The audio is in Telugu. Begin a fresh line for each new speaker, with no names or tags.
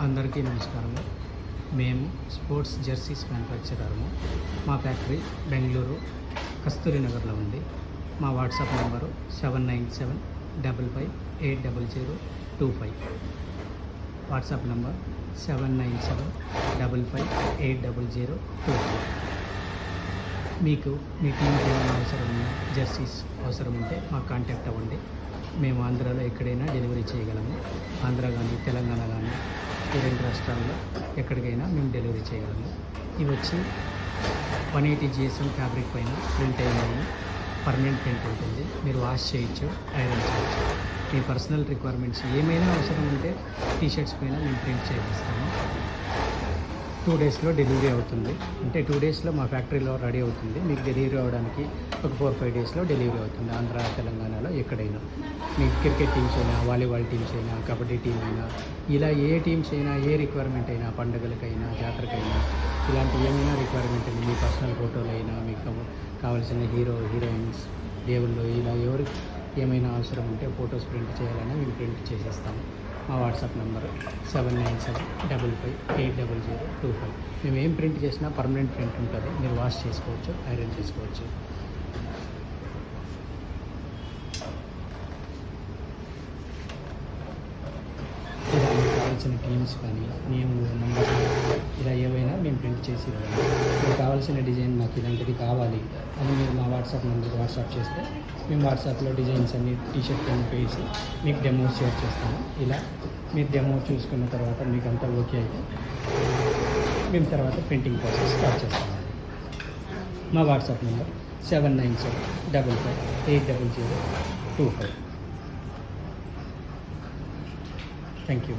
అందరికీ నమస్కారము. మేము స్పోర్ట్స్ జెర్సీస్ మ్యానుఫ్యాక్చరర్ము. మా ఫ్యాక్టరీ బెంగళూరు కస్తూరి నగర్లో ఉంది. మా వాట్సాప్ నెంబరు 7975580025. WhatsApp number 7975580025. మీకు మీ టీంకి ఏమైనా అవసరం ఉన్నా, జెర్సీస్ అవసరం ఉంటే మాకు కాంటాక్ట్ అవ్వండి. మేము ఆంధ్రాలో ఎక్కడైనా డెలివరీ చేయగలము. ఆంధ్ర కానీ తెలంగాణ కానీ ఈ రెండు రాష్ట్రాల్లో ఎక్కడికైనా మేము డెలివరీ చేయగలము. ఇవి వచ్చి 180 GSM ఫ్యాబ్రిక్ పైన ప్రింట్ అయినాయి. పర్మనెంట్ ప్రింట్ ఉంటుంది. మీరు వాష్ చేయొచ్చు, ఐరన్ చేయొచ్చు. మీ పర్సనల్ రిక్వైర్మెంట్స్ ఏమైనా అవసరం ఉంటే టీషర్ట్స్ పైన మేము ప్రింట్ చేపిస్తాము. 2 డేస్లో డెలివరీ అవుతుంది. అంటే 2 డేస్లో మా ఫ్యాక్టరీలో రెడీ అవుతుంది. మీకు డెలివరీ అవ్వడానికి ఒక 4-5 డేస్లో డెలివరీ అవుతుంది. ఆంధ్ర తెలంగాణలో ఎక్కడైనా మీకు క్రికెట్ టీమ్స్ అయినా, వాలీబాల్ టీమ్స్ అయినా, కబడ్డీ టీం అయినా, ఇలా ఏ టీమ్స్ అయినా, ఏ రిక్వైర్మెంట్ అయినా, పండుగలకైనా, జాతరకైనా, ఇలాంటి ఏమైనా రిక్వైర్మెంట్ అయినా, మీ పర్సనల్ ఫోటోలు అయినా, మీకు కావాల్సిన హీరోయిన్స్, దేవుళ్ళు, ఇలా ఎవరికి ఏమైనా అవసరం ఉంటే ఫొటోస్ ప్రింట్ చేయాలన్నా మేము ప్రింట్ చేసేస్తాము. మా వాట్సాప్ నెంబరు 7975580025. మేము ఏం ప్రింట్ చేసినా పర్మనెంట్ ప్రింట్ ఉంటుంది. మీరు వాష్ చేసుకోవచ్చు, ఐరన్ చేసుకోవచ్చు. ఇలా మీకు కావాల్సిన టీమ్స్ కానీ, నేమ్ నెంబర్, ఇలా ఏవైనా మేము ప్రింట్ చేసి ఇవ్వాలి. మీకు కావాల్సిన డిజైన్ నాకు ఇలాంటిది కావాలి అని మీరు మా వాట్సాప్ నెంబర్కి వాట్సాప్ చేస్తే మేము వాట్సాప్లో డిజైన్స్ అన్ని టీషర్ట్ పైన వేసి మీకు డెమో షేర్ చేస్తాము. ఇలా మీరు డెమో చూసుకున్న తర్వాత మీకు అంతా ఓకే అయితే మేము తర్వాత ప్రింటింగ్ ప్రాసెస్ స్టార్ట్ చేస్తాము. మా వాట్సాప్ నెంబర్ 7975580025. Thank you.